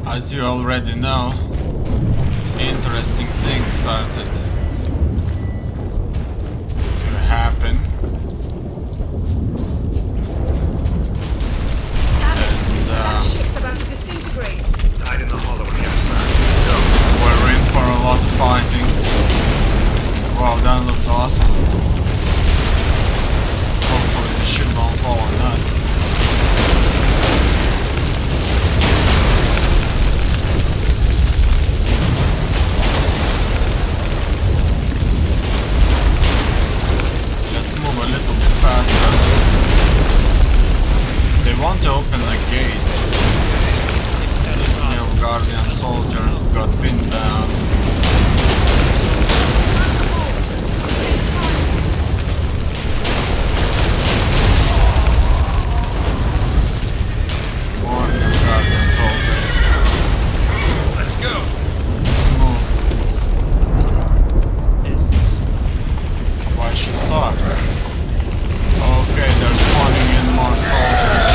As you already know, interesting things started to happen. Damn it! That ship's about to disintegrate. Hide in the hollow on the other side. We're in for a lot of fighting. Wow, that looks awesome. Hopefully the ship won't fall on us. Let's move a little bit faster. They want to open the gate. These new Guardian soldiers got pinned down. More new Guardian soldiers. Let's go. Let's move. Why she stopped? Okay, they're spawning in more soldiers.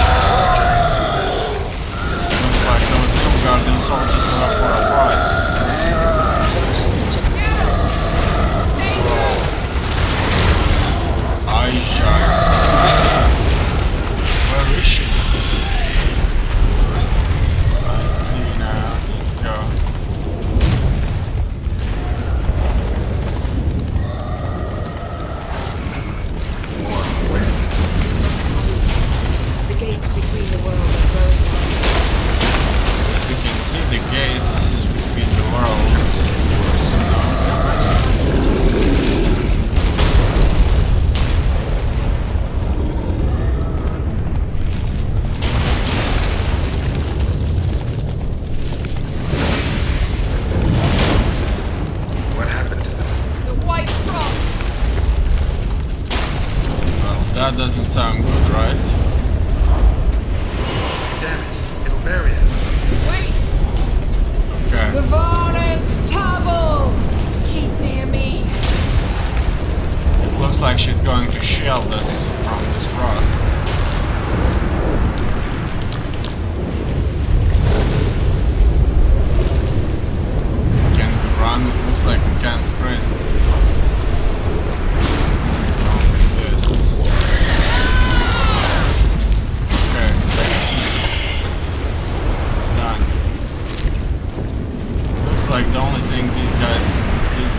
Looks like those new Guardian soldiers are up for a fight. Aisha. Where is she? I see now. Let's go. The gates between the worlds are growing. So as you can see, the gates between the worlds. What happened to them? The White Frost. Well, that doesn't sound good, right? Damn it. It'll bury us. Wait! Okay. Gavaris Tavel! Keep near me. It looks like she's going to shield us from this frost. Can we run? It looks like we can't sprint. Only this. Okay, done. Looks like the only thing these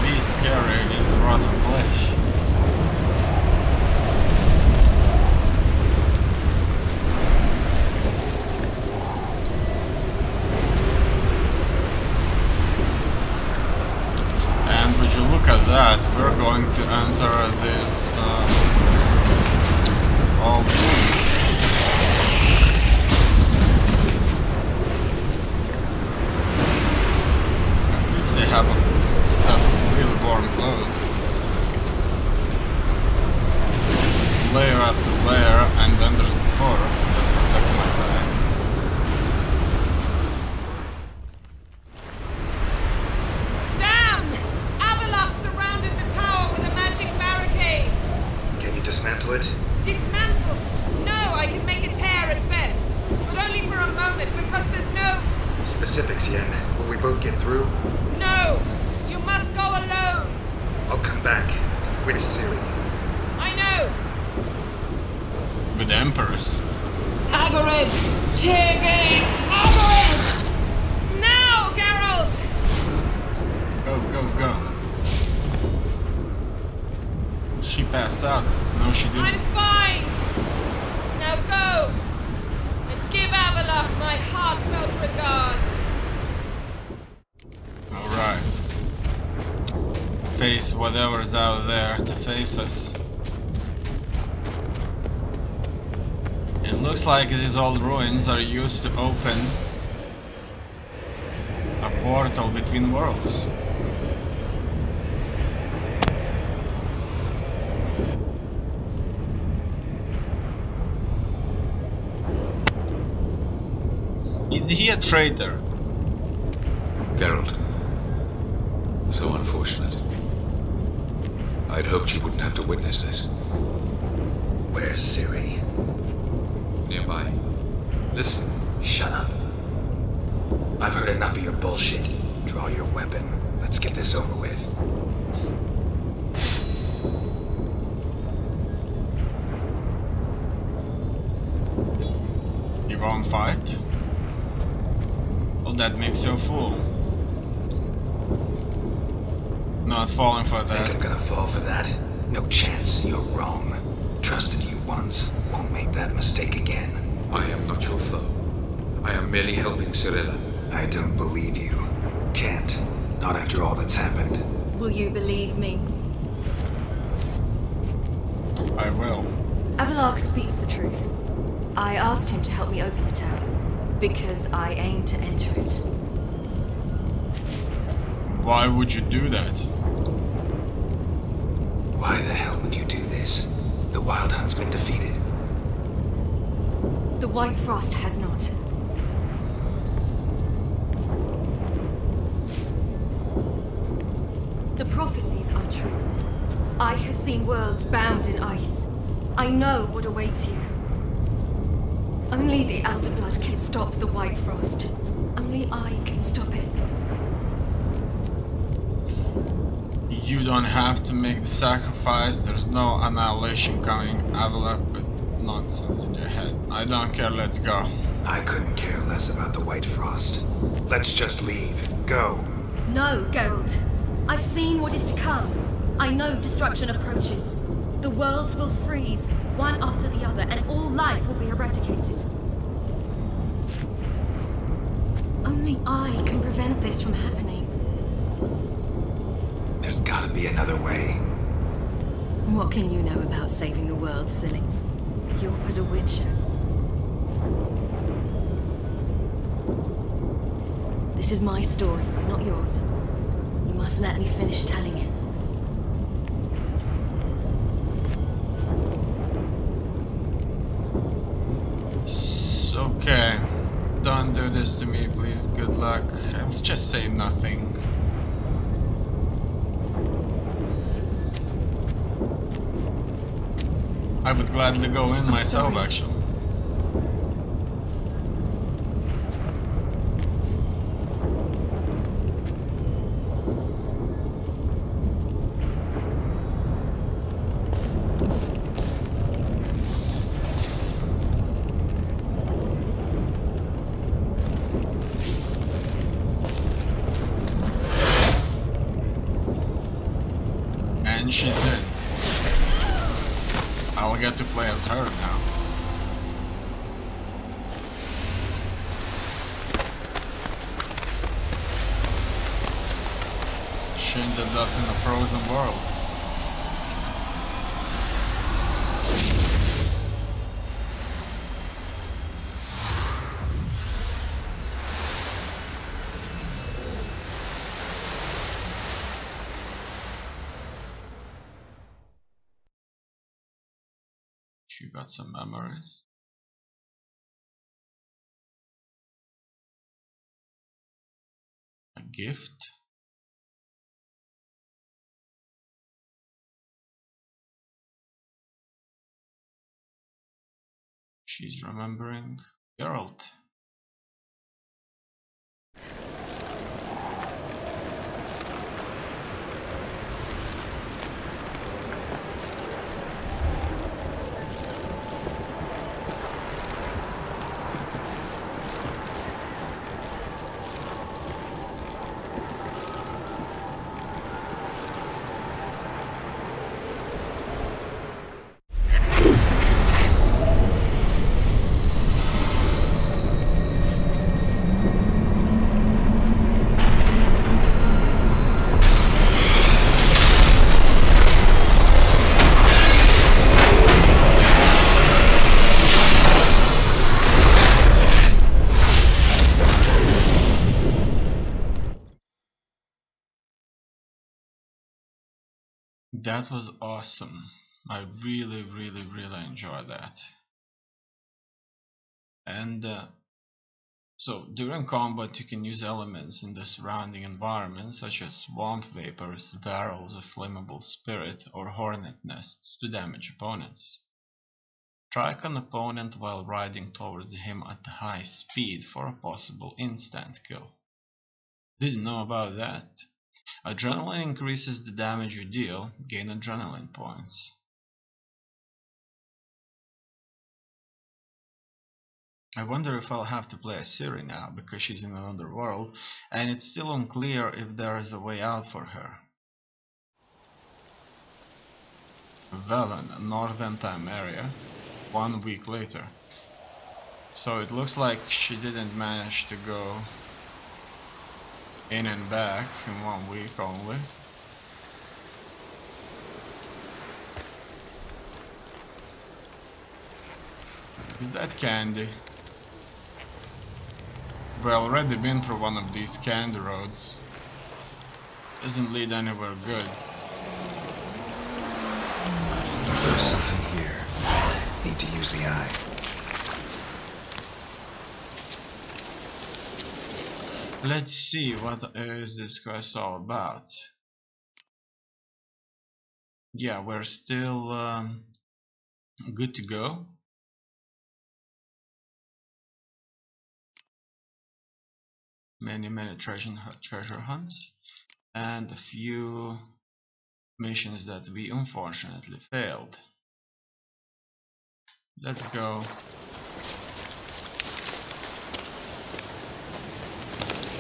beasts carry is rotten flesh. And would you look at that, we're going to enter this old ruins. At least they have a set of really warm clothes. Layer after layer, and then there's the fur that protects my back. Damn! Avalok surrounded the tower with a magic barricade. Can you dismantle it? Dismantle? No, I can make a tear at best. But only for a moment, because there's no... Specifics, Yen. Will we both get through? No! You must go alone! I'll come back. With Siri. I know! With the Empress. Agorid! Tiggy! Agorid! Now, Geralt! Go, go, go. She passed out. No, she didn't. I'm fine! Now go! And give Avalok my heartfelt regards! Alright. Face whatever's out there to face us. It looks like these old ruins are used to open a portal between worlds. Is he a traitor? Geralt. So unfortunate. I'd hoped you wouldn't have to witness this. Where's Siri? Nearby. Listen. Shut up. I've heard enough of your bullshit. Draw your weapon. Let's get this over with. You won't fight? Well, that makes you a fool. Not falling for that. Think I'm gonna fall for that? No chance. You're wrong. Trusted you once. Won't make that mistake again. I am not your foe. I am merely helping Cirilla. I don't believe you. Can't. Not after all that's happened. Will you believe me? I will. Avallac'h speaks the truth. I asked him to help me open the tower, because I aim to enter it. Why would you do that? Why the hell would you do this? The Wild Hunt's been defeated. The White Frost has not. The prophecies are true. I have seen worlds bound in ice. I know what awaits you. Only the Elder Blood can stop the White Frost. Only I can stop it. You don't have to make the sacrifice. There's no annihilation coming. Avallac'h, with nonsense in your head. I don't care, let's go. I couldn't care less about the White Frost. Let's just leave. Go. No, Geralt. I've seen what is to come. I know destruction approaches. The worlds will freeze, one after the other, and all life will be eradicated. Only I can prevent this from happening. There's gotta be another way. What can you know about saving the world, silly? You're but a witcher. This is my story, not yours. You must let me finish telling it. Okay. Don't do this to me, please. Good luck. Let's just say nothing. I would gladly go in myself, sorry. actually. And she's in. I'll get to play as her now. She ended up in a frozen world. She got some memories. A gift. She's remembering Geralt. That was awesome. I really enjoyed that. And so during combat you can use elements in the surrounding environment such as swamp vapors, barrels of flammable spirit or hornet nests to damage opponents. Strike an opponent while riding towards him at high speed for a possible instant kill. Didn't know about that. Adrenaline increases the damage you deal, gain adrenaline points. I wonder if I'll have to play as Ciri now, because she's in another world, and it's still unclear if there is a way out for her. Velen, Northern Timeria, 1 week later. So it looks like she didn't manage to go in and back in 1 week only. Is that candy? We've already been through one of these candy roads. Doesn't lead anywhere good. There's something here. Need to use the eye. Let's see, what is this quest all about? Yeah, we're still good to go. Many treasure hunts, and a few missions that we unfortunately failed. Let's go.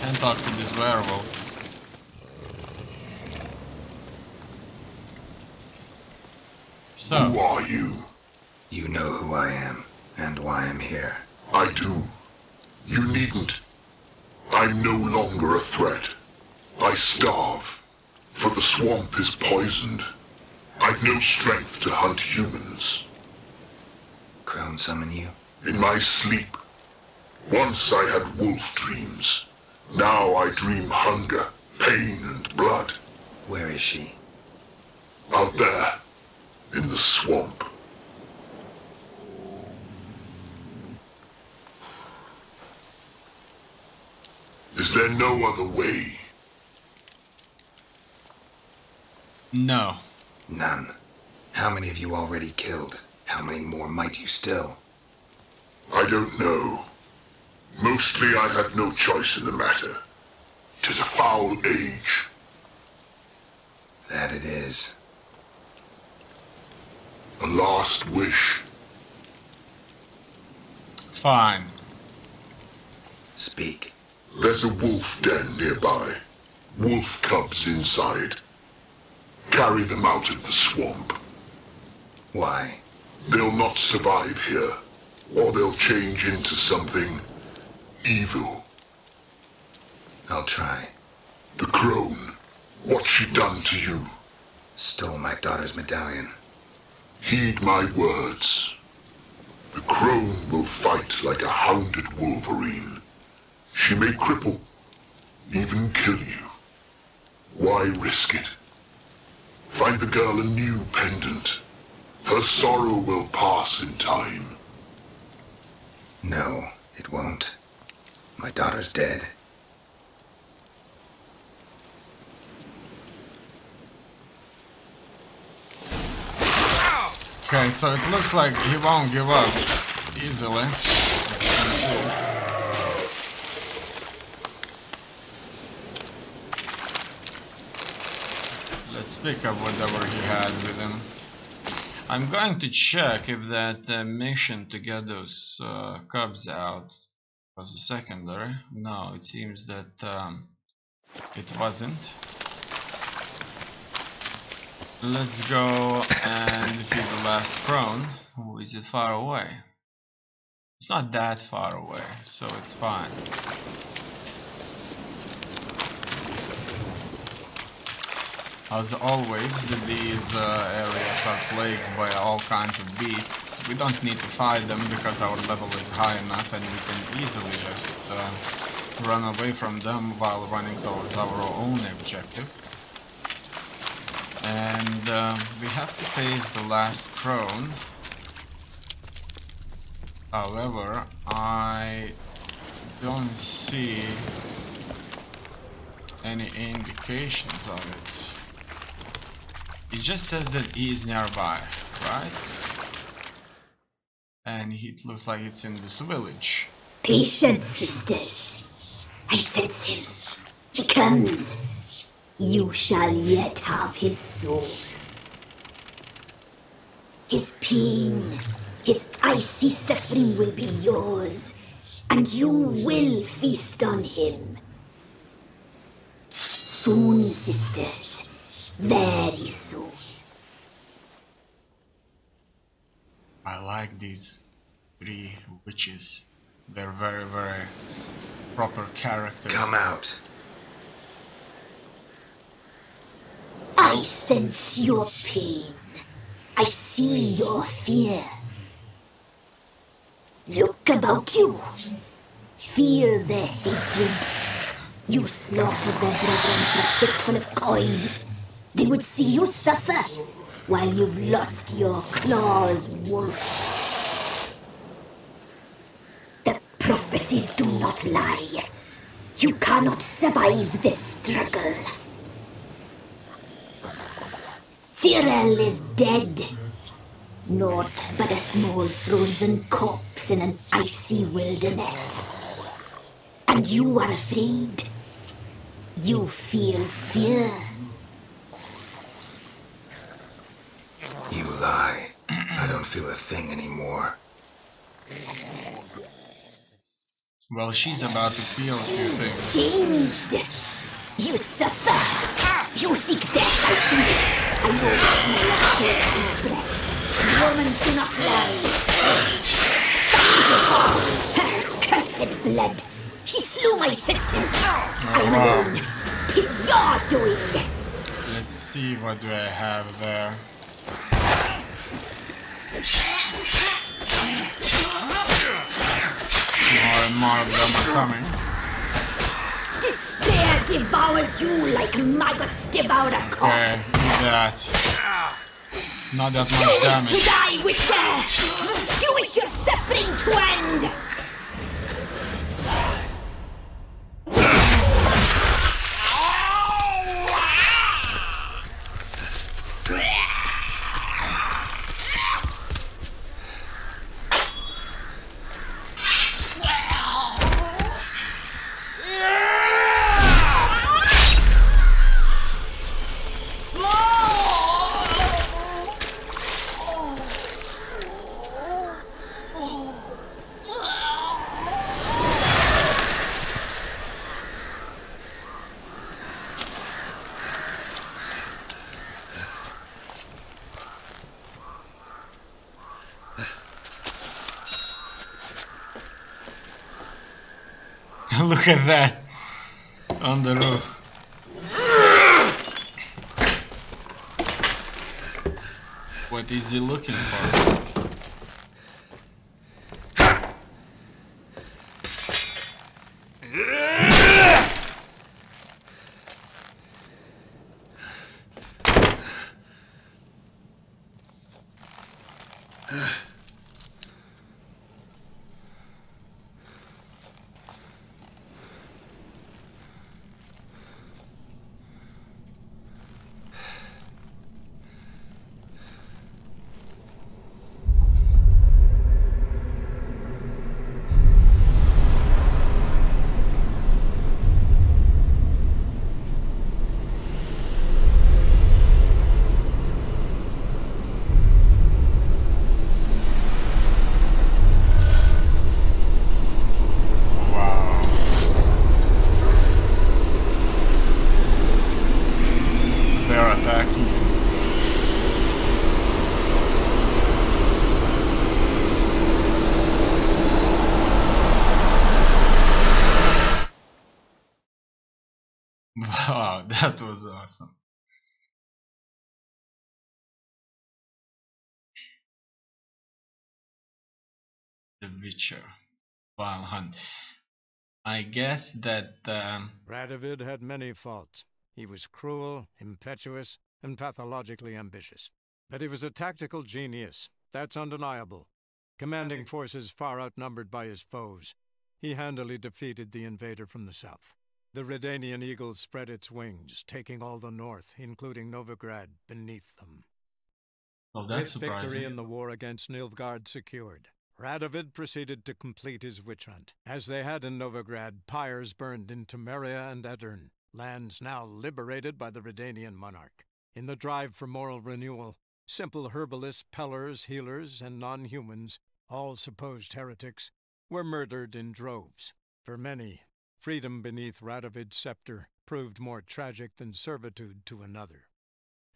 And talk to this werewolf. So, who are you? You know who I am, and why I'm here. I do. You needn't. I'm no longer a threat. I starve, for the swamp is poisoned. I've no strength to hunt humans. Crone summon you? In my sleep. Once I had wolf dreams. Now I dream hunger, pain, and blood. Where is she? Out there, in the swamp. Is there no other way? no. None. How many have you already killed? How many more might you still? I don't know. Mostly I had no choice in the matter. 'Tis a foul age. That it is. A last wish. Fine. Speak. There's a wolf den nearby. Wolf cubs inside. Carry them out of the swamp. Why? They'll not survive here, or they'll change into something evil. I'll try. The crone, what's she done to you? Stole my daughter's medallion. Heed my words. The crone will fight like a hounded wolverine. She may cripple, even kill you. Why risk it? Find the girl a new pendant. Her sorrow will pass in time. No, it won't. My daughter's dead. Okay, so it looks like he won't give up easily. Let's pick up whatever he had with him. I'm going to check if that mission to get those cubs out was a secondary. No, it seems that it wasn't. Let's go and defeat the last crone. Oh, is it far away? It's not that far away, so it's fine. As always, these areas are plagued by all kinds of beasts. We don't need to fight them because our level is high enough and we can easily just run away from them while running towards our own objective. And we have to face the last crone. However, I don't see any indications of it. It just says that he is nearby, right? it looks like it's in this village. Patience, sisters. I sense him. He comes. You shall yet have his soul. His pain, his icy suffering will be yours, and you will feast on him. Soon, sisters. Very soon. I like these 3 witches. They're very, very proper characters. Come out. I sense your pain. I see your fear. Look about you. Feel their hatred. You slaughtered their brethren for a fistful of coin. They would see you suffer while you've lost your claws, wolf. The prophecies do not lie. You cannot survive this struggle. Cyril is dead. Naught but a small frozen corpse in an icy wilderness. And you are afraid. You feel fear. You lie. I don't feel a thing anymore. Well, she's about to feel a few things. Changed. You suffer. You seek death, I feel it. I know the smell of Kirsten's breath. Romans do not lie. Her cursed blood. She slew my sisters. I am alone. 'Tis your doing. Let's see, what do I have there? More and more of them are coming. Despair devours you like maggots devour a Okay, corpse. do that. Not that You much wish to damage. die, Witcher! You wish your suffering to end! Look at that on the roof. What is he looking for? Wow, that was awesome. The Witcher. Wild Hunt. I guess that Radovid had many faults. He was cruel, impetuous, and pathologically ambitious. But he was a tactical genius. That's undeniable. Commanding forces far outnumbered by his foes, he handily defeated the invader from the south. The Redanian eagle spread its wings, taking all the north, including Novigrad, beneath them. well, that's With victory surprising. in the war against Nilfgaard secured, Radovid proceeded to complete his witch hunt. As they had in Novigrad, pyres burned in Temeria and Edirn, lands now liberated by the Redanian monarch. In the drive for moral renewal, simple herbalists, pellers, healers, and non-humans, all supposed heretics, were murdered in droves. For many, freedom beneath Radovid's scepter proved more tragic than servitude to another.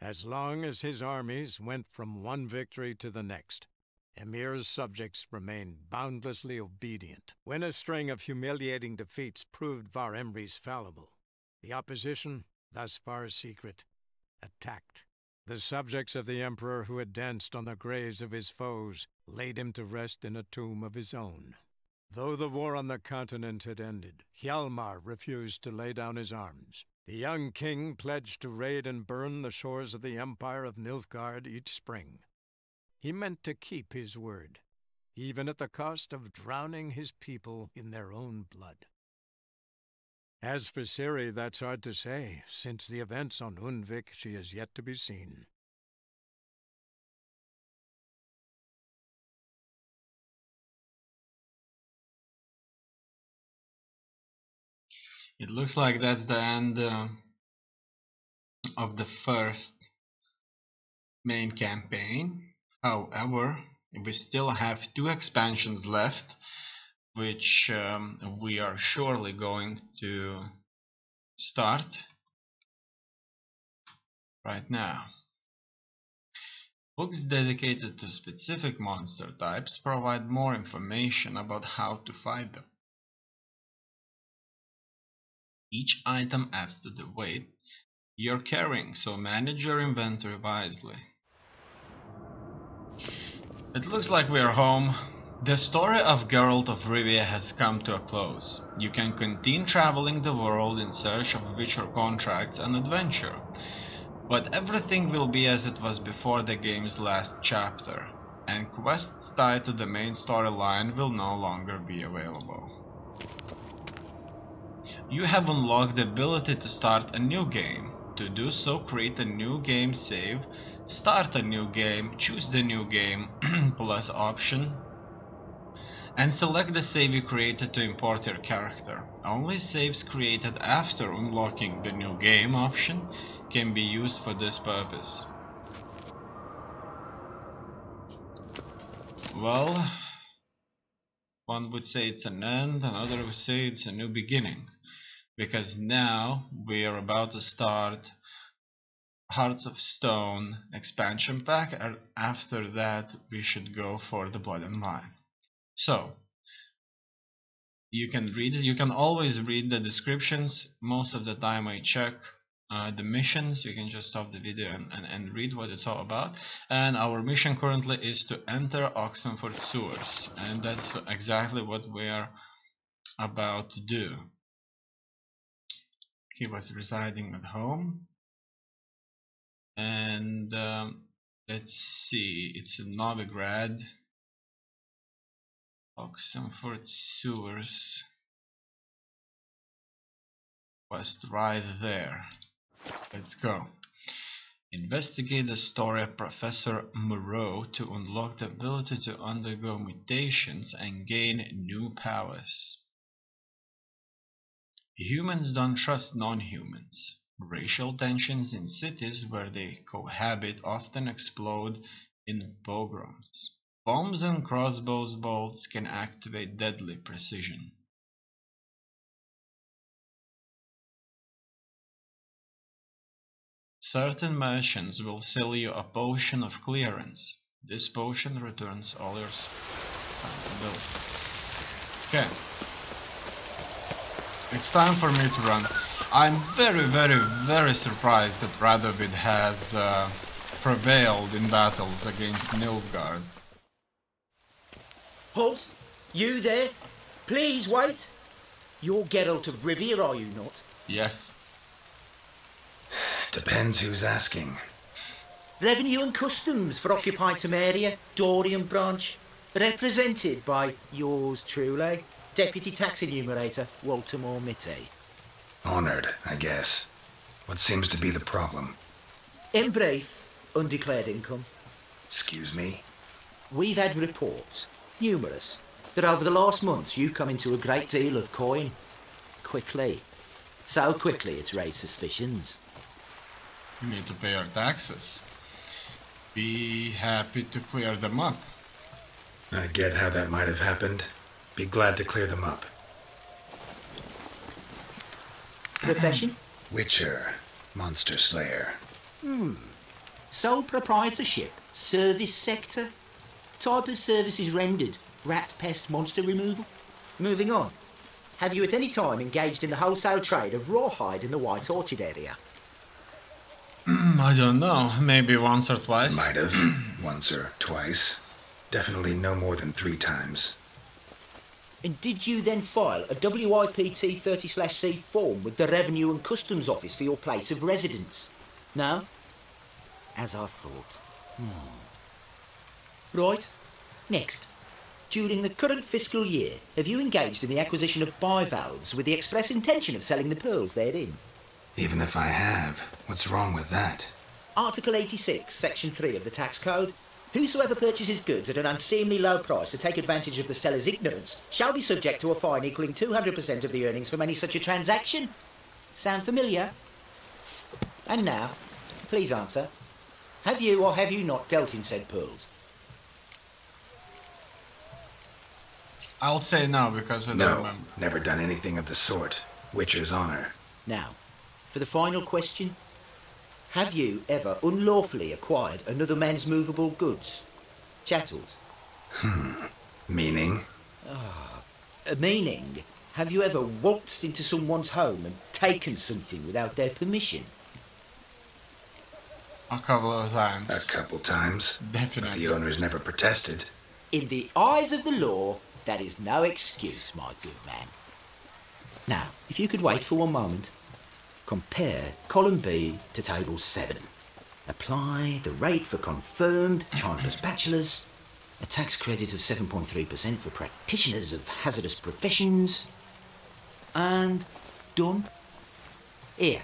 As long as his armies went from one victory to the next, Emir's subjects remained boundlessly obedient. When a string of humiliating defeats proved Var Emreis fallible, the opposition, thus far secret, attacked. The subjects of the Emperor who had danced on the graves of his foes laid him to rest in a tomb of his own. Though the war on the continent had ended, Hjalmar refused to lay down his arms. The young king pledged to raid and burn the shores of the Empire of Nilfgaard each spring. He meant to keep his word, even at the cost of drowning his people in their own blood. As for Ciri, that's hard to say. Since the events on Undvik, she is yet to be seen. It looks like that's the end of the first main campaign. However, we still have 2 expansions left, which we are surely going to start right now. Books dedicated to specific monster types provide more information about how to fight them. Each item adds to the weight you're carrying, so manage your inventory wisely. It looks like we're home. The story of Geralt of Rivia has come to a close. You can continue traveling the world in search of Witcher contracts and adventure, but everything will be as it was before the game's last chapter, and quests tied to the main storyline will no longer be available. You have unlocked the ability to start a new game. To do so, create a new game save, start a new game, choose the new game plus option, and select the save you created to import your character. Only saves created after unlocking the new game option can be used for this purpose. Well, one would say it's an end, another would say it's a new beginning, because now we are about to start Hearts of Stone expansion pack, and after that we should go for the Blood and Wine. So you can read it. You can always read the descriptions. Most of the time I check the missions. You can just stop the video and read what it's all about. And our mission currently is to enter Oxenford sewers, and that's exactly what we are about to do. He was residing at home, and let's see, it's in Novigrad. Oxenford sewers was right there. Let's go. Investigate the story of Professor Moreau to unlock the ability to undergo mutations and gain new powers. Humans don't trust non-humans. Racial tensions in cities where they cohabit often explode in pogroms. Bombs and crossbows bolts can activate deadly precision. Certain merchants will sell you a potion of clearance. This potion returns all your ability. Okay. It's time for me to run. I'm very surprised that Radovid has prevailed in battles against Nilfgaard. Halt! You there? Please wait! You're Geralt of Rivia, are you not? Yes. Depends who's asking. Revenue and Customs for occupied Temeria, Dorian branch, represented by yours truly, Deputy Tax Enumerator Walter Mormitte. Honored, I guess. What seems to be the problem? In brief, undeclared income. Excuse me? We've had reports Numerous. That over the last months you've come into a great deal of coin. Quickly. So quickly it's raised suspicions. You need to pay our taxes. Be happy to clear them up. I get how that might have happened. Be glad to clear them up. Profession? Witcher. Monster Slayer. Sole proprietorship? Service sector? Type of services rendered? Rat, pest, monster removal? Moving on. Have you at any time engaged in the wholesale trade of rawhide in the White Orchard area? I don't know, maybe once or twice. Might have. Once or twice. Definitely no more than 3 times. And did you then file a WIPT 30/C form with the Revenue and Customs Office for your place of residence? No? As I thought. Right. Next. During the current fiscal year, have you engaged in the acquisition of bivalves with the express intention of selling the pearls therein? Even if I have, what's wrong with that? Article 86, Section 3 of the Tax Code. Whosoever purchases goods at an unseemly low price to take advantage of the seller's ignorance shall be subject to a fine equaling 200% of the earnings from any such a transaction. Sound familiar? And now, please answer. Have you or have you not dealt in said pearls? I'll say no because I don't No, remember. never done anything of the sort. Witcher's honor. Now, for the final question. Have you ever unlawfully acquired another man's movable goods? Chattels? Meaning? Meaning, have you ever waltzed into someone's home and taken something without their permission? A couple of times. A couple times. But Definitely. the owners never protested. In the eyes of the law, that is no excuse, my good man. Now, if you could wait for one moment. Compare column B to table 7. Apply the rate for confirmed childless bachelors. A tax credit of 7.3% for practitioners of hazardous professions. And done. Here,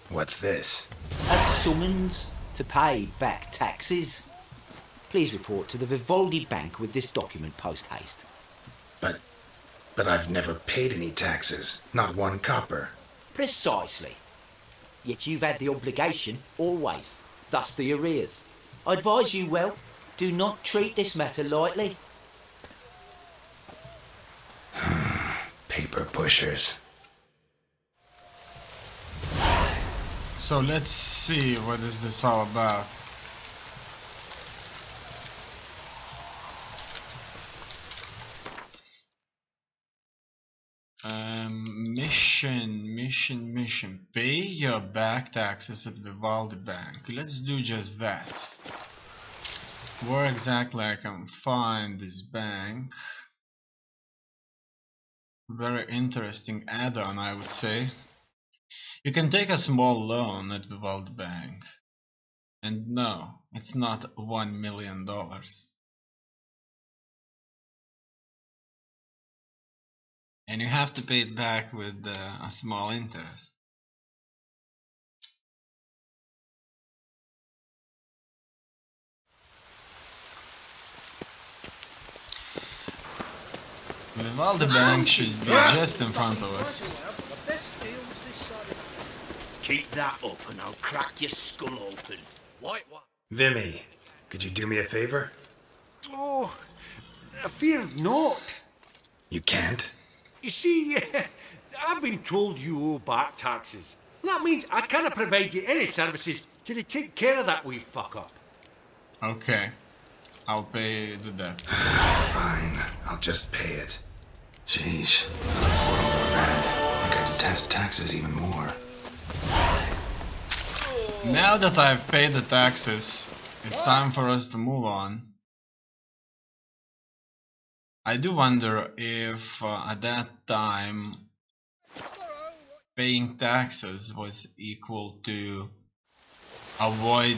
What's this? a summons to pay back taxes. Please report to the Vivaldi Bank with this document post-haste. But I've never paid any taxes. Not 1 copper. Precisely. Yet you've had the obligation, always. Thus the arrears. I advise you well, do not treat this matter lightly. Paper pushers. So let's see what is this all about. Mission. Pay your back taxes at Vivaldi Bank. Let's do just that. Where exactly I can find this bank? Very interesting add-on, I would say. You can take a small loan at Vivaldi Bank. And no, it's not $1 million. And you have to pay it back with a small interest. Vivaldi Bank should be just in front of us. Keep that up and I'll crack your skull open. What? Vimy, could you do me a favor? Oh, I fear not. You can't? You see, I've been told you owe back taxes. That means I can't provide you any services till you take care of that wee fuck up. Okay, I'll pay the debt. Fine, I'll just pay it. Sheesh, worlds were bad. I think I detest taxes even more. Now that I've paid the taxes, it's time for us to move on. I do wonder if at that time paying taxes was equal to avoid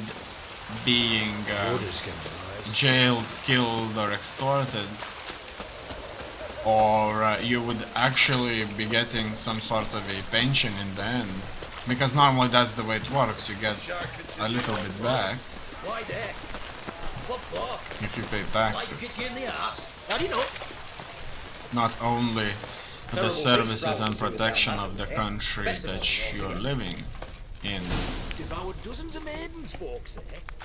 being jailed, killed or extorted, or you would actually be getting some sort of a pension in the end, because normally that's the way it works. You get a little bit back. if you pay taxes. Not only the services and protection of the country that you're living in. Devoured dozens of maidens, folks,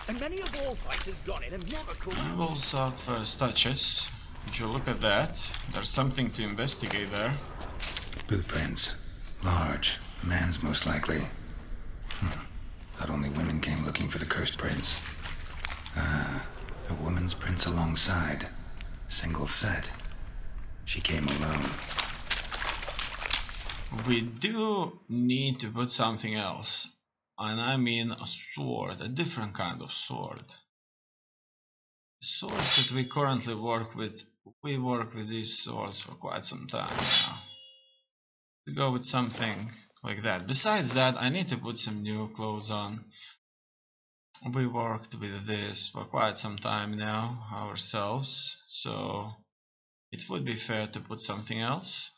and many a war fighter's gone in and never come out. Evil south first touches. If you look at that, there's something to investigate there. Boot prints. Large. Man's most likely. Thought only women came looking for the cursed prince. A woman's prints alongside. Single set. She came alone. We do need to put something else. And I mean a sword, a different kind of sword. The swords that we currently work with, we work with these swords for quite some time now. To go with something like that. Besides that, I need to put some new clothes on. We worked with this for quite some time now ourselves, so it would be fair to put something else.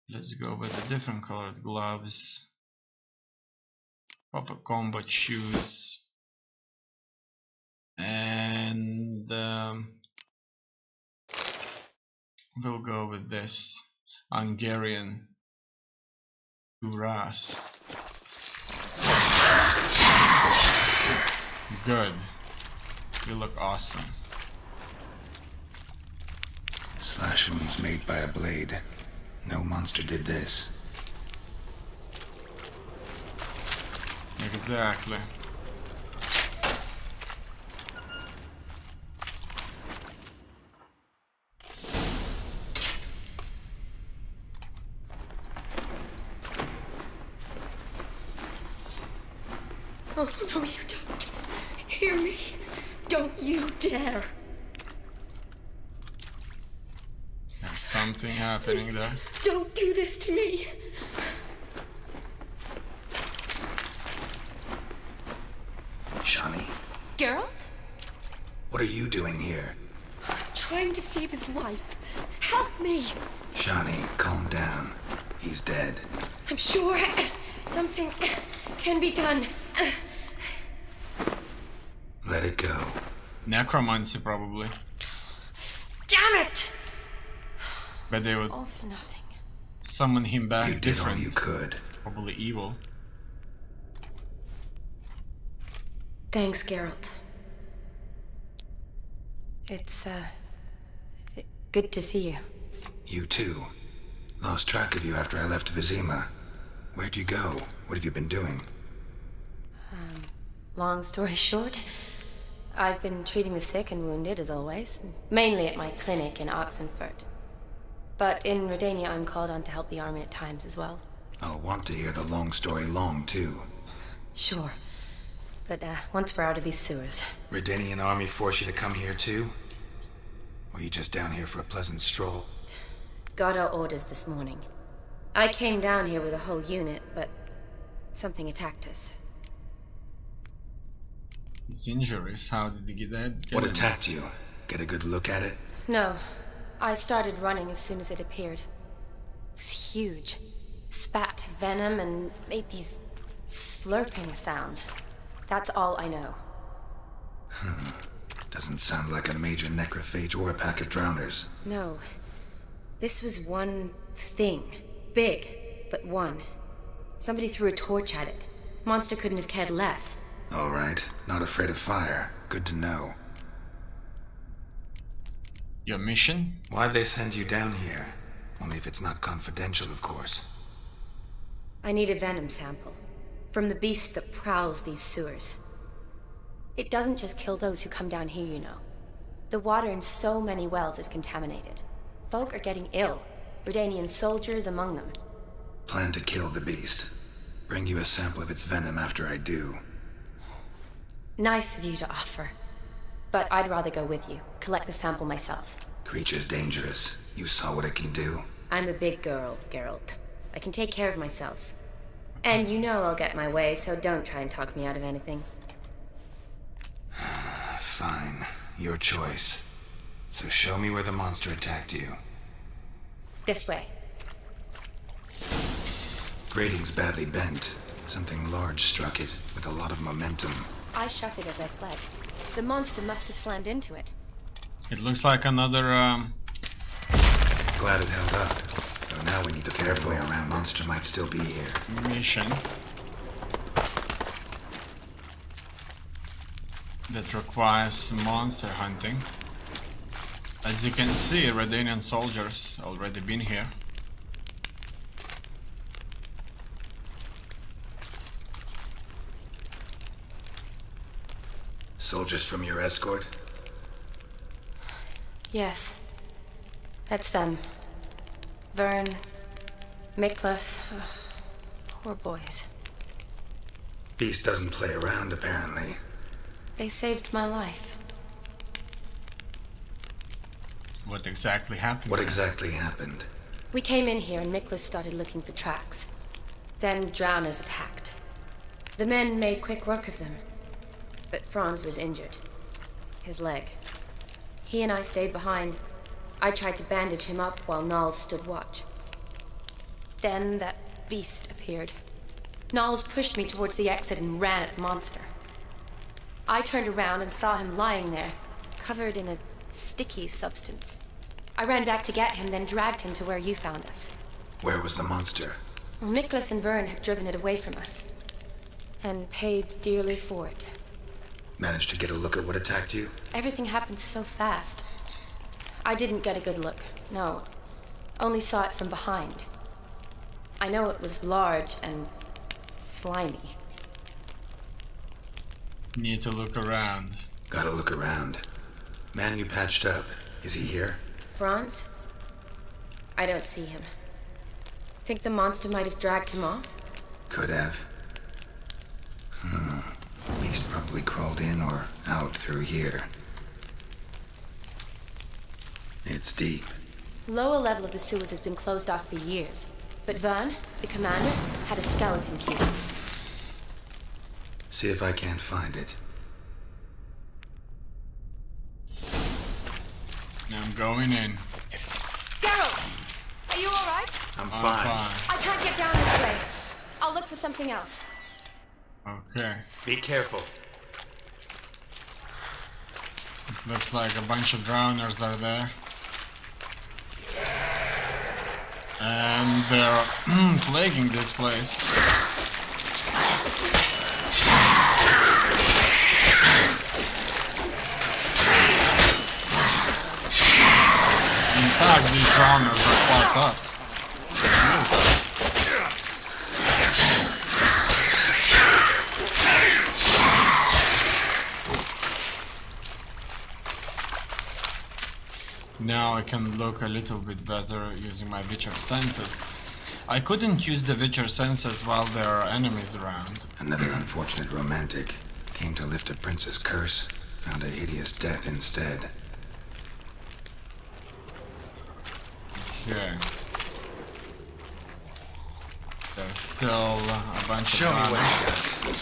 Let's go with the different colored gloves, proper combat shoes, and we'll go with this Hungarian cuirass. Good. You look awesome. Slash wounds made by a blade. No monster did this. Exactly. Oh, no, you don't. Hear me. Don't you dare. There's something happening there. Don't do this to me. Shani, Geralt? what are you doing here? Trying to save his life. Help me. Shani, calm down. He's dead. I'm sure something can be done. Let it go. Necromancy, probably. Damn it! But they would All for nothing. summon him back You did different. all you could. Probably evil. Thanks, Geralt. It's, good to see you. You too. Lost track of you after I left Vizima. Where'd you go? What have you been doing? Long story short, I've been treating the sick and wounded, as always. Mainly at my clinic in Oxenfurt. But in Redania, I'm called on to help the army at times as well. I'll want to hear the long story long, too. Sure. But, once we're out of these sewers. Redanian army force you to come here, too? Or you just down here for a pleasant stroll? Got our orders this morning. I came down here with a whole unit, but something attacked us. His injuries, how did he get that? What attacked you? Get a good look at it? No. I started running as soon as it appeared. It was huge. Spat venom and made these slurping sounds. That's all I know. Doesn't sound like a major necrophage or a pack of drowners. No. This was one thing. Big, but one. Somebody threw a torch at it. Monster couldn't have cared less. All right. Not afraid of fire. Good to know. Your mission? Why'd they send you down here? Only if it's not confidential, of course. I need a venom sample. From the beast that prowls these sewers. It doesn't just kill those who come down here, you know. The water in so many wells is contaminated. Folk are getting ill. Redanian soldiers among them. Plan to kill the beast. Bring you a sample of its venom after I do. Nice of you to offer. But I'd rather go with you. Collect the sample myself. Creature's dangerous. You saw what it can do. I'm a big girl, Geralt. I can take care of myself. And you know I'll get my way, so don't try and talk me out of anything. Fine. Your choice. So show me where the monster attacked you. This way. Grating's badly bent. Something large struck it, with a lot of momentum. I shot it as I fled. The monster must have slammed into it. It looks like another Glad it held up. Though now we need to find a way around. Monster might still be here. mission that requires monster hunting. As you can see, Redanian soldiers already been here. Soldiers from your escort? Yes. That's them. Vern, Miklas. Poor boys. Beast doesn't play around, apparently. They saved my life. What exactly happened? What exactly happened? We came in here and Miklas started looking for tracks. Then drowners attacked. The men made quick work of them. But Franz was injured. His leg. He and I stayed behind. I tried to bandage him up while Nals stood watch. Then that beast appeared. Nals pushed me towards the exit and ran at the monster. I turned around and saw him lying there, covered in a sticky substance. I ran back to get him, then dragged him to where you found us. Where was the monster? Well, Miklas and Vern had driven it away from us. And paid dearly for it. Managed to get a look at what attacked you? Everything happened so fast. I didn't get a good look, no. Only saw it from behind. I know it was large and slimy. Need to look around. Gotta look around. Man you patched up, is he here? Franz? I don't see him. Think the monster might have dragged him off? Could have. Beast probably crawled in or out through here. It's deep. Lower level of the sewers has been closed off for years. But Vern, the commander, had a skeleton key. See if I can't find it. I'm going in. Geralt! Are you alright? I'm fine. I can't get down this way. I'll look for something else. Okay. Be careful. It looks like a bunch of drowners are there. And they're plaguing this place. In fact, these drowners are quite tough. Now I can look a little bit better using my Witcher senses. I couldn't use the Witcher senses while there are enemies around. Another unfortunate romantic. Came to lift a prince's curse, found a hideous death instead. Okay. There's still a bunch of drowners.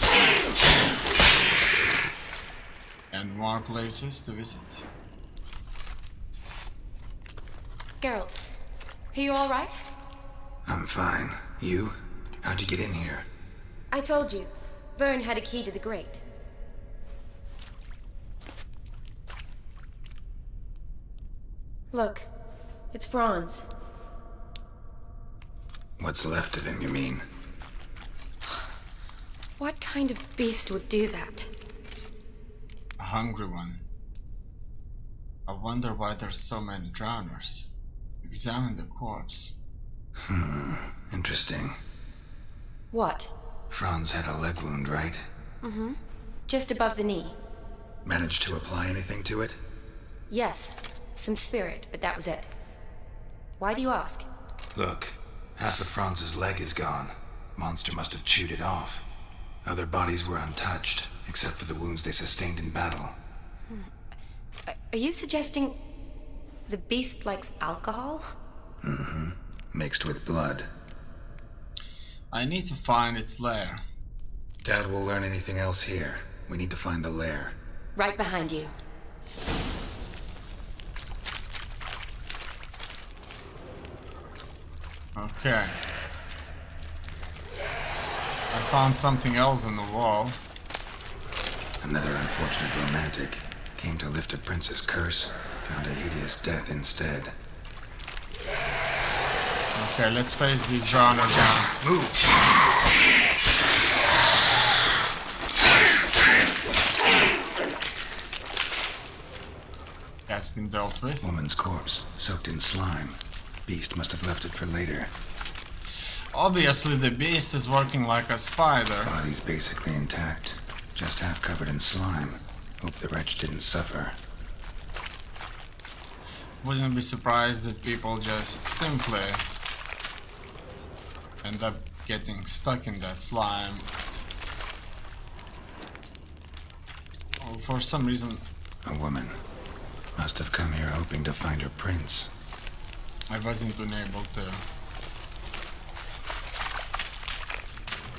And more places to visit. Geralt, are you alright? I'm fine. You? How'd you get in here? I told you. Vern had a key to the grate. Look, it's Franz. What's left of him, you mean? What kind of beast would do that? A hungry one. I wonder why there's so many drowners. Examine the corpse. Interesting. What? Franz had a leg wound, right? Mm-hmm. Just above the knee. Managed to apply anything to it? Yes. Some spirit, but that was it. Why do you ask? Look, half of Franz's leg is gone. Monster must have chewed it off. Other bodies were untouched, except for the wounds they sustained in battle. Are you suggesting the beast likes alcohol? Mm-hmm. Mixed with blood. I need to find its lair. Doubt we'll learn anything else here. We need to find the lair. Right behind you. Okay. I found something else on the wall. Another unfortunate romantic came to lift a prince's curse, found a hideous death instead. Okay, let's face these drowners now. Move! That's been dealt with. Woman's corpse, soaked in slime. Beast must have left it for later. Obviously the beast is working like a spider. Body's basically intact, just half covered in slime. Hope the wretch didn't suffer. Wouldn't be surprised that people just simply end up getting stuck in that slime. Oh, for some reason A woman must have come here hoping to find her prince. I wasn't unable to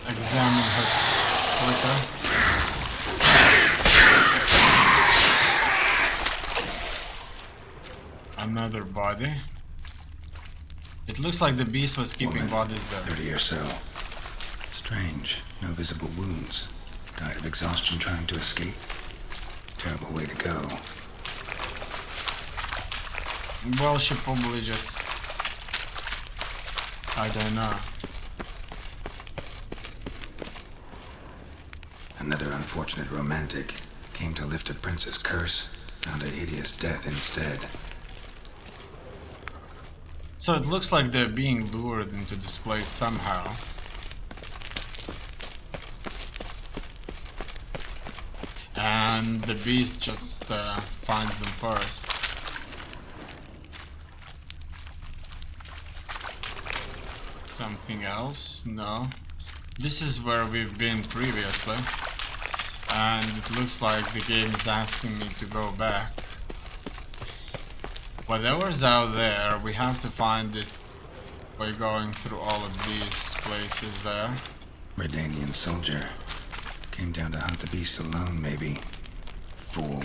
examine her quicker. Another body. It looks like the beast was keeping Woman, bodies there. 30 or so. Strange, no visible wounds. Died of exhaustion trying to escape. Terrible way to go. Well, she probably just... I don't know. Another unfortunate romantic came to lift a prince's curse, found a hideous death instead. So it looks like they're being lured into this place somehow. And the beast just finds them first. Something else? No. This is where we've been previously. And it looks like the game is asking me to go back. Whatever's out there, we have to find it by going through all of these places there. Redanian soldier. Came down to hunt the beast alone, maybe. Fool.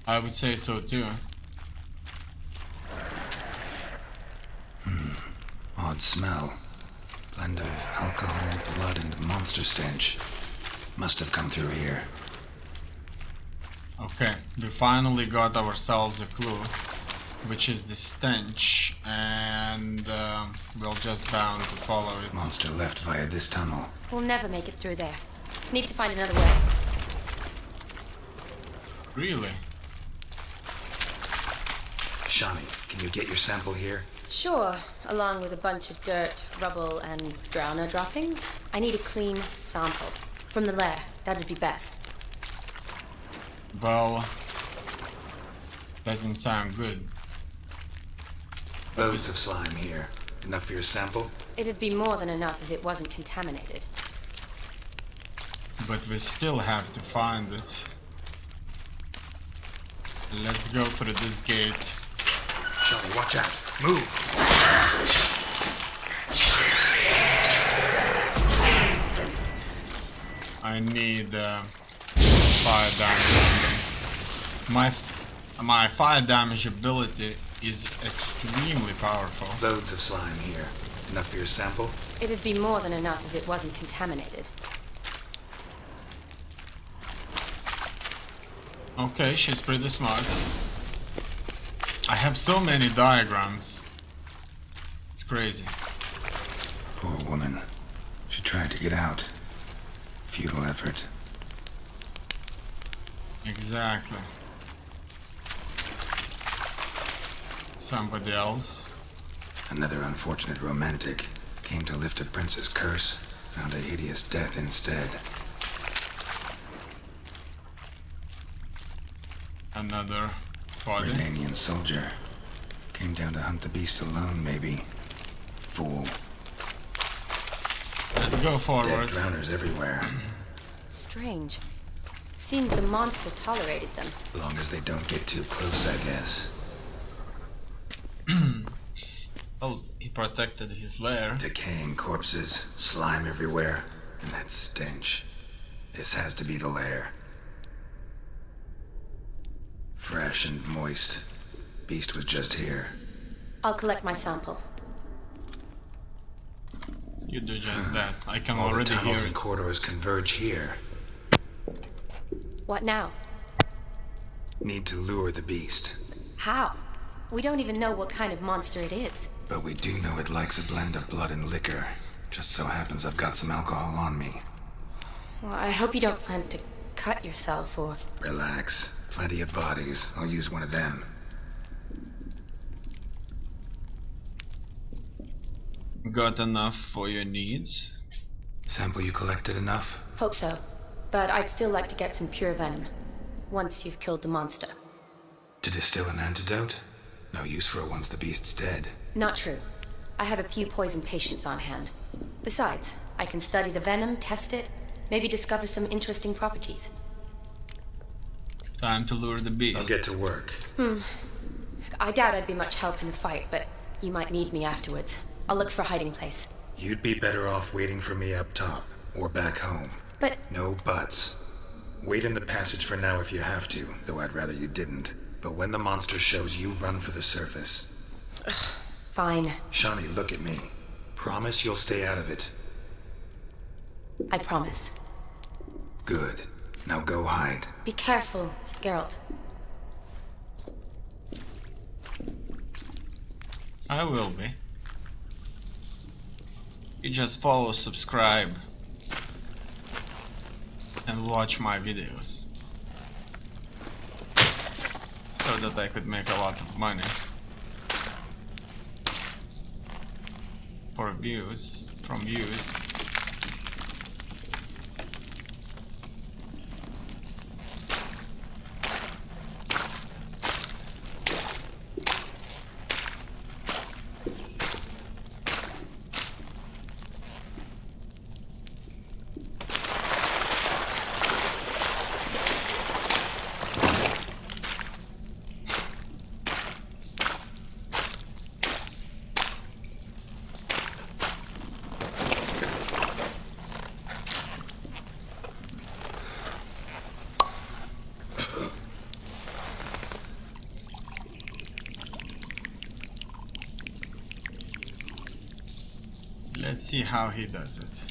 I would say so too. Odd smell. Blend of alcohol, blood, and monster stench. Must have come through here. Okay, we finally got ourselves a clue, which is the stench, and we're just bound to follow it. Monster left via this tunnel. We'll never make it through there. Need to find another way. Really? Shawnee, can you get your sample here? Sure, along with a bunch of dirt, rubble, and drowner droppings. I need a clean sample. From the lair, that'd be best. Well, doesn't sound good. Loads of slime here. Enough for your sample? It'd be more than enough if it wasn't contaminated. But we still have to find it. Let's go through this gate. Shawnee, watch out! Move! I need fire damage. My fire damage ability is extremely powerful. Loads of slime here. Enough for your sample? It'd be more than enough if it wasn't contaminated. Okay, she's pretty smart. I have so many diagrams. It's crazy. Poor woman. She tried to get out. Futile effort. Exactly. Somebody else. Another unfortunate romantic came to lift a prince's curse, found a hideous death instead. Another body. Redanian soldier. Came down to hunt the beast alone, maybe. Fool. Let's go forward. Dead drowners everywhere. Strange. Seemed the monster tolerated them. Long as they don't get too close, I guess. Well, he protected his lair. Decaying corpses, slime everywhere, and that stench. This has to be the lair. Fresh and moist. Beast was just here. I'll collect my sample. You do just that. I can All the already tunnels hear and it. corridors converge here. What now? Need to lure the beast. How? We don't even know what kind of monster it is. But we do know it likes a blend of blood and liquor. Just so happens I've got some alcohol on me. Well, I hope you don't plan to cut yourself or... Relax. Plenty of bodies. I'll use one of them. Got enough for your needs? Sample you collected enough? Hope so. But I'd still like to get some pure venom. Once you've killed the monster. To distill an antidote? No use for it once the beast's dead. Not true. I have a few poison patients on hand. Besides, I can study the venom, test it, maybe discover some interesting properties. Time to lure the beast. I'll get to work. I doubt I'd be much help in the fight, but you might need me afterwards. I'll look for a hiding place. You'd be better off waiting for me up top, or back home. But... No buts. Wait in the passage for now if you have to, though I'd rather you didn't. But when the monster shows, you run for the surface. Fine. Shawnee, look at me. Promise you'll stay out of it. I promise. Good. Now go hide. Be careful, Geralt. I will be. You just follow, subscribe, and watch my videos. So that I could make a lot of money. From views. Let's see how he does it.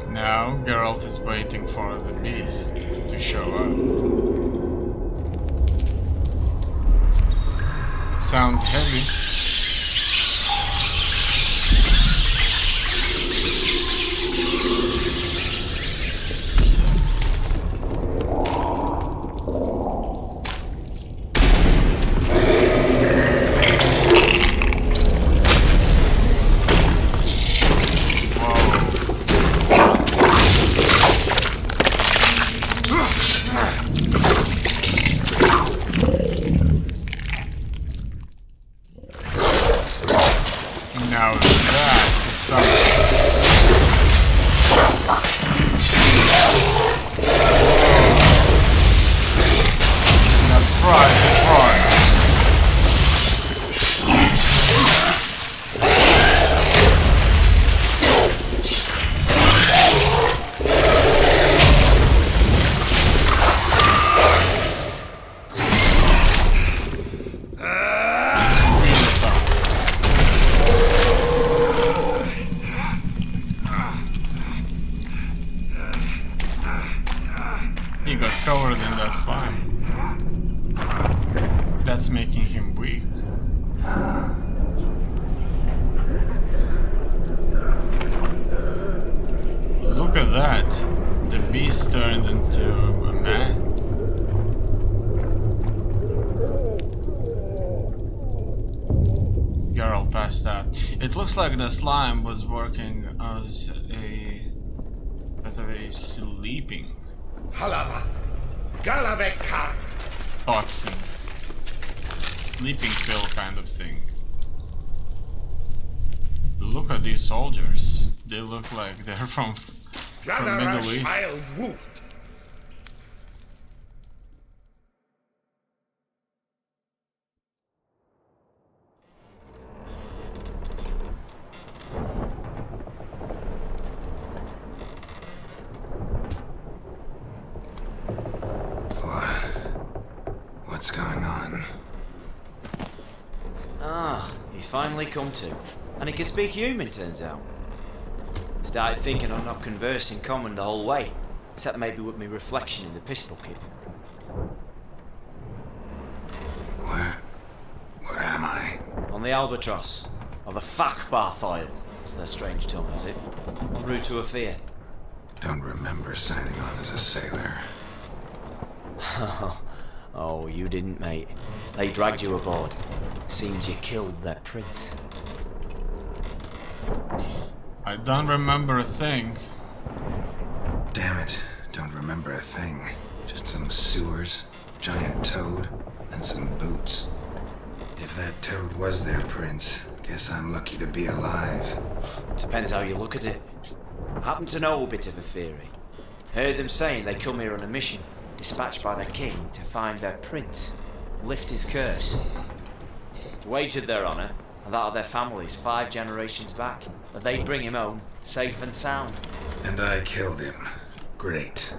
Now Geralt is waiting for the beast to show up. Sounds heavy. Now that is something. That's right, that's right. He got covered in that slime. That's making him weak. Look at that. The beast turned into a man. Geralt passed out. It looks like the slime was working as a sleeping Halavath, Galavekar. toxin, sleeping pill kind of thing. Look at these soldiers. They look like they're from Middle East. finally come to. And he can speak human, turns out. Started thinking I'd not conversed in common the whole way, except maybe with me reflection in the piss bucket. Where am I? On the Albatross, or the Fakbarthoil, is their strange tongue, is it? En route to Afir. Don't remember signing on as a sailor. Oh, you didn't, mate. They dragged you aboard. Seems you killed their prince. I don't remember a thing. Damn it, don't remember a thing. Just some sewers, giant toad, and some boots. If that toad was their prince, guess I'm lucky to be alive. Depends how you look at it. I happen to know a bit of a theory. Heard them saying they come here on a mission, dispatched by their king to find their prince, lift his curse. Wagered their honour, and that of their families 5 generations back, that they'd bring him home, safe and sound. And I killed him. Great.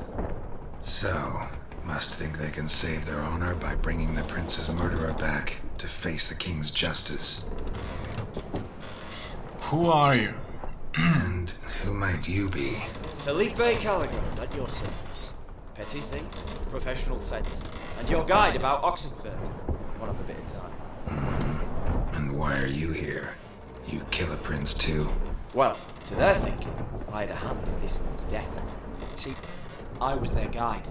So, must think they can save their honor by bringing the prince's murderer back to face the king's justice. Who are you? And who might you be? Felipe Caligrand at your service. Petty thief, professional fence, and your guide about Oxenford. One of a bit of time. And why are you here? You kill a prince too? Well, to their thinking, I had a hand in this one's death. See, I was their guide.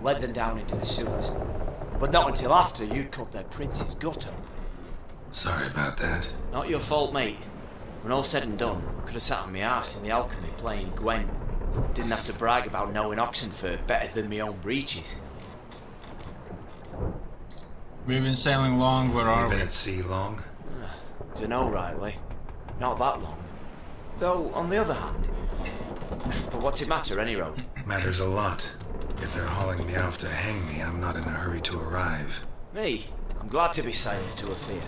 Led them down into the sewers. But not until after you'd cut their prince's gut open. Sorry about that. Not your fault, mate. When all said and done, I could have sat on my arse in the alchemy playing Gwent. Didn't have to brag about knowing Oxenford better than my own breeches. We've been sailing long, where are You've we? been at sea long? Dunno, Riley. Not that long. Though, on the other hand... But what's it matter, any road? Matters a lot. If they're hauling me off to hang me, I'm not in a hurry to arrive. Me? I'm glad to be sailing to Afir.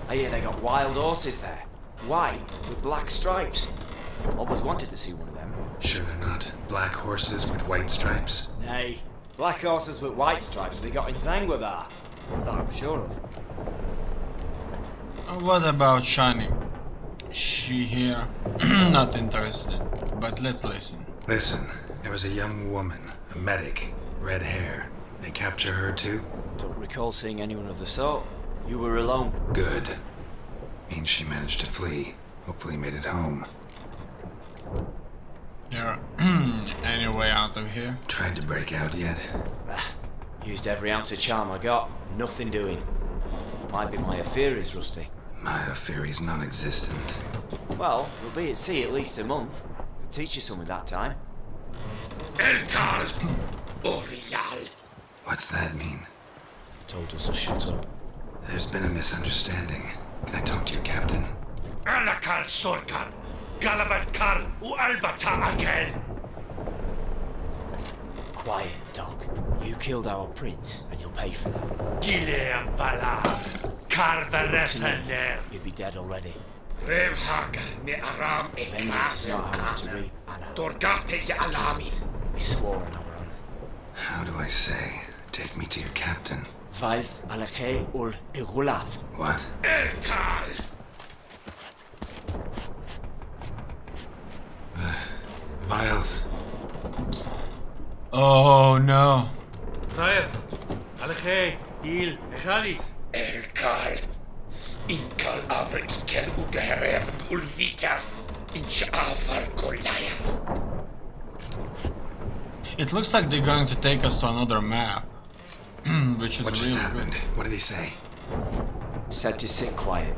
I hear they got wild horses there. White, with black stripes. Always wanted to see one of them. Sure they're not black horses with white stripes? Nay, black horses with white stripes they got in Zanguebar. That I'm sure of. What about Shani? She here? Not interested, but let's listen. Listen, there was a young woman, a medic, red hair. They capture her too? Don't recall seeing anyone of the sort. You were alone. Good. Means she managed to flee. Hopefully made it home. There any way out of here? Tried to break out yet? Used every ounce of charm I got. Nothing doing. Might be my affair is rusty. My affair is non-existent. Well, we'll be at sea at least a month. Could teach you something that time. Elkal Orial. What's that mean? Told us to shut up. There's been a misunderstanding. Can I talk to your captain? Alakal Sorkan. Galabat Kar U Albata again. Quiet, dog. You killed our prince, and you'll pay for that. Gileam Valar. Karvarefaner. You'd be dead already. Revhag ne Aram Vengeance is not ours to reap, Anna. Dorgate de Alamis. We swore on our honor. How do I say? Take me to your captain. Vaith Alakhe ul Igulath. What? Elkal. Vilth. Oh no. Vaith Alakhe Il Echalith. Elkal. Inkal Avra Ikel Ugerev Ulvita. Inchafar Goliath. It looks like they're going to take us to another map. Which is What just really happened? good. What did he say? Said to sit quiet,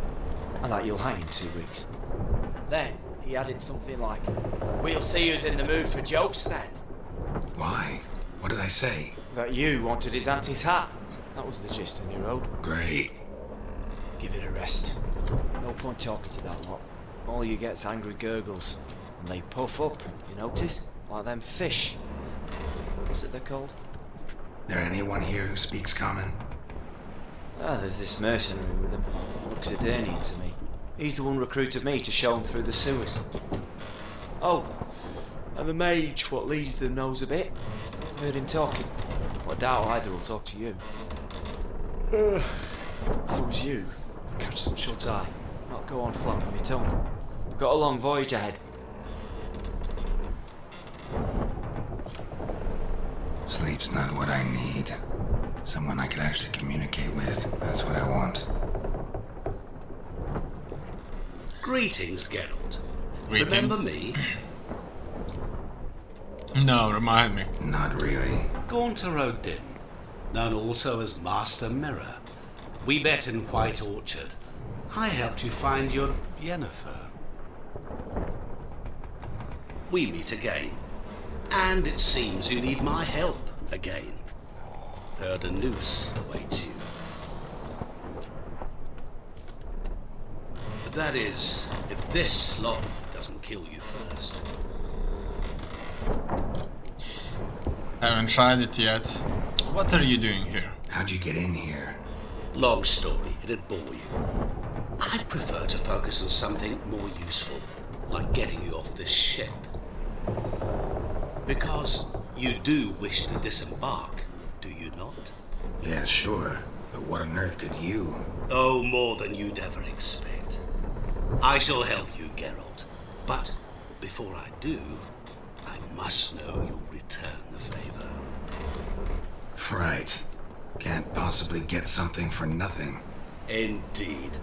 and that you'll hang in 2 weeks. And then he added something like, "We'll see who's in the mood for jokes then." Why? What did I say? That you wanted his auntie's hat. That was the gist in your road. Great. Give it a rest. No point talking to that lot. All you get's angry gurgles. And they puff up, you notice? Like them fish. What's it they're called? There anyone here who speaks common? Ah, there's this mercenary with him. Looks Adernian to me. He's the one recruited me to show him through the sewers. Oh, and the mage what leads them knows a bit. Heard him talking. But I doubt either will talk to you. How was you? Catch some shut eye. Not Go on flapping me tongue. We've got a long voyage ahead. Sleep's not what I need. Someone I can actually communicate with. That's what I want. Greetings, Geralt. Greetings. Remember me? No, remind me. Not really. Gaunter O'Din, known also as Master Mirror. We met in White Orchard. I helped you find your Yennefer. We meet again. And it seems you need my help again. Heard a noose awaits you. But that is, if this slop doesn't kill you first. Haven't tried it yet. What are you doing here? How'd you get in here? Long story, it'd bore you. I'd prefer to focus on something more useful, like getting you off this ship. Because you do wish to disembark, do you not? Yeah, sure. But what on earth could you? Oh, more than you'd ever expect. I shall help you, Geralt. But before I do, I must know you'll return the favor. Right. Can't possibly get something for nothing. Indeed.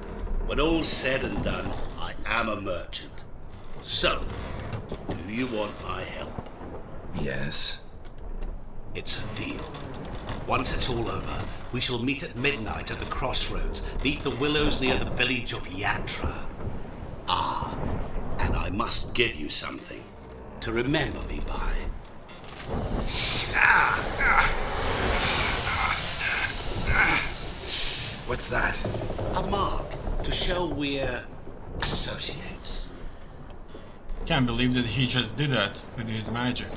When all's said and done, I am a merchant. So, do you want my help? Yes. It's a deal. Once it's all over, we shall meet at midnight at the crossroads, beneath the willows near the village of Yantra. Ah, and I must give you something to remember me by. What's that? A mark to show we're associates. Can't believe that he just did that with his magic.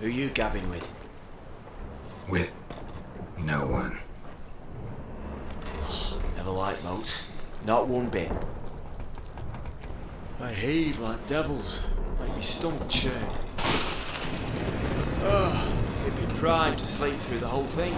Who you gabbing with? With no one. Never liked moats. Not one bit. I heave like devils. Make me stomach churn. It'd be prime to sleep through the whole thing.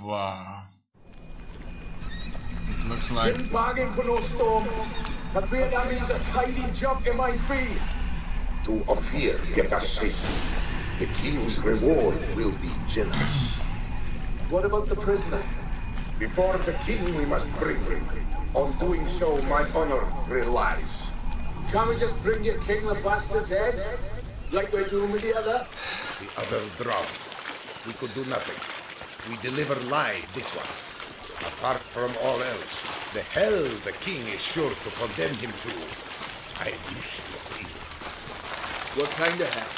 Wow. It looks like... Didn't bargain for no storm. Afraid that means a tidy jump in my fee. To Ophir get us safe. The king's reward will be generous. What about the prisoner? Before the king we must bring him. On doing so, my honor relies. Can't we just bring your king the bastard's head? Like we're doing with the other? The other drowned. We could do nothing. We deliver live this one. Apart from all else, the hell the king is sure to condemn him to. I wish to see it. What kind of hell?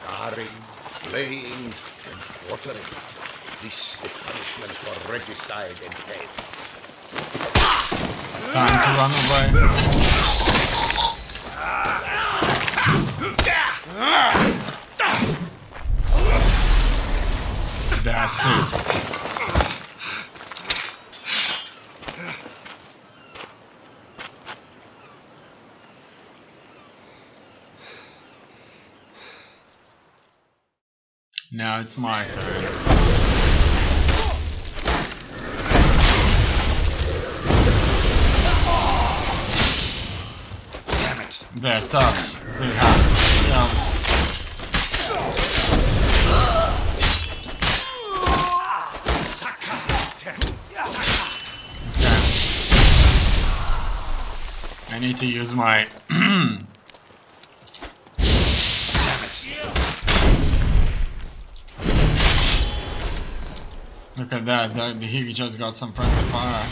Scarring, flaying, and quartering. This the punishment for regicide entails. It's time to run away. That's it. Now it's my turn. Damn it. They're tough. They have skills. I need to use my Look at that, he just got some friendly fire.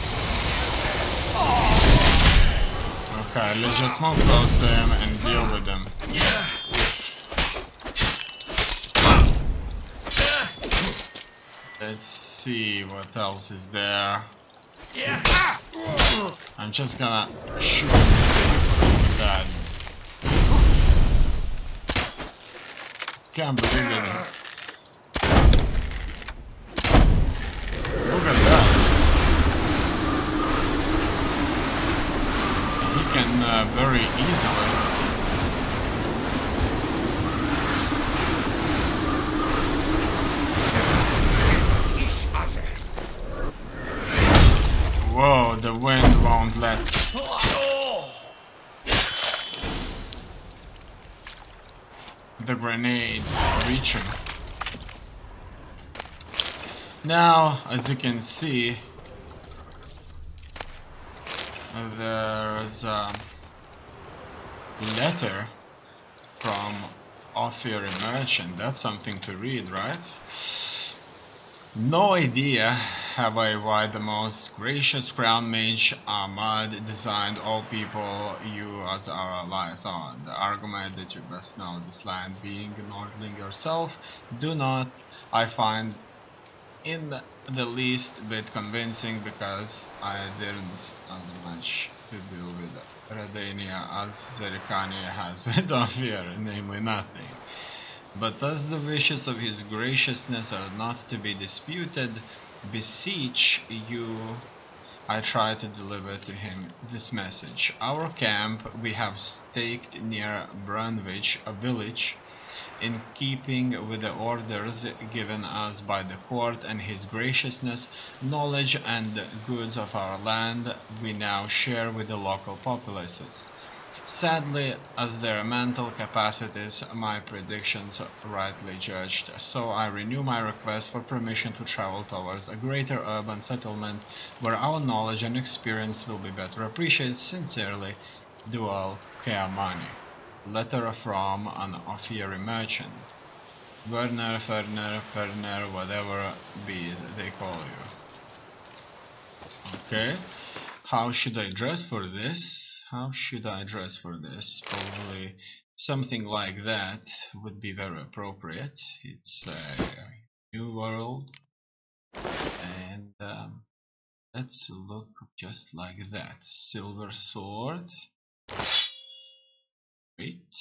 Okay, let's just move close to him and deal with him. Let's see what else is there. I'm just gonna shoot that. Can't believe it. Look at that. very easily. Whoa, the wind won't let the grenade reach him. Now, as you can see, there's a letter from Ophir Merchant. That's something to read, right? No idea have I why the most gracious crown mage Ahmad designed all people you as our allies on. The argument that you best know this land being a Nordling yourself do not, I find, in the least bit convincing, because I didn't as much to do with Redania as Zerikania has with Ophir, namely nothing. But as the wishes of his graciousness are not to be disputed, beseech you, I try to deliver to him this message. Our camp we have staked near Brunwich, a village, in keeping with the orders given us by the court and his graciousness. Knowledge and goods of our land we now share with the local populaces. Sadly, as their mental capacities, my predictions rightly judged, so I renew my request for permission to travel towards a greater urban settlement where our knowledge and experience will be better appreciated. Sincerely, Dual Keamani. Letter from an Ophir merchant. Werner, Ferner, Perner, whatever be it they call you. Okay, how should I dress for this? How should I dress for this? Probably something like that would be very appropriate. It's a new world, and let's look just like that. Silver sword. Great.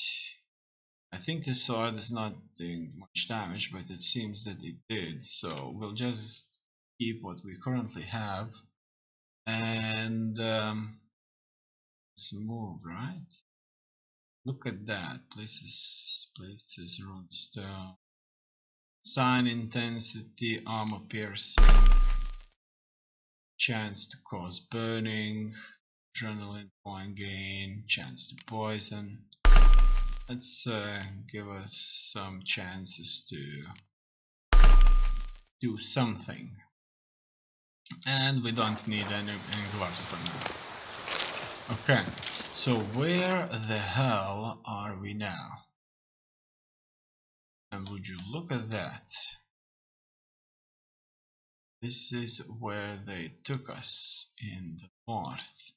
I think this sword is not doing much damage, but it seems that it did, so we'll just keep what we currently have, and let's move, right? Look at that. Places, runestone. Sign intensity, armor piercing, chance to cause burning, adrenaline point gain, chance to poison. Let's give us some chances to do something. And we don't need any gloves for now. Okay, so where the hell are we now? And would you look at that? This is where they took us in the north.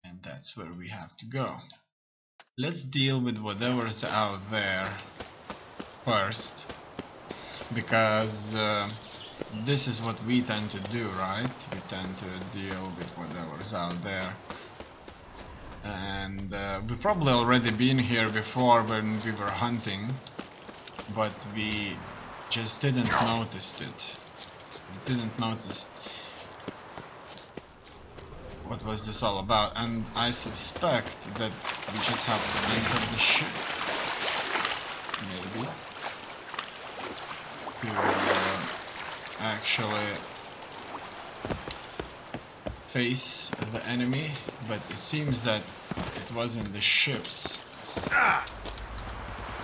And that's where we have to go. Let's deal with whatever's out there first, because this is what we tend to do, right? We tend to deal with whatever's out there. And we've probably already been here before when we were hunting, but we just didn't notice it. We didn't notice what was this all about, and I suspect that we just have to enter the ship, maybe, to actually face the enemy, but it seems that it wasn't the ship's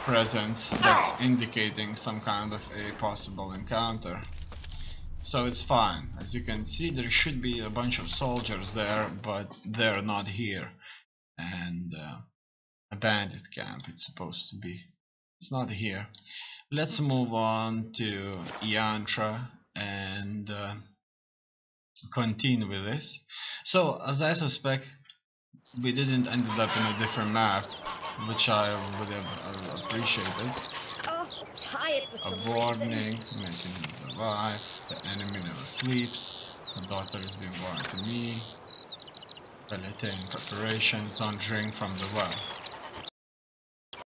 presence that's indicating some kind of a possible encounter. So it's fine. As you can see, there should be a bunch of soldiers there, but they're not here. And a bandit camp it's supposed to be. It's not here. Let's move on to Yantra and continue with this. So, as I suspect, we didn't ended up in a different map, which I would have appreciated. Tired for some A warning, mechanisms alive, the enemy never sleeps, the daughter is being born to me, Belete in preparations, don't drink from the well.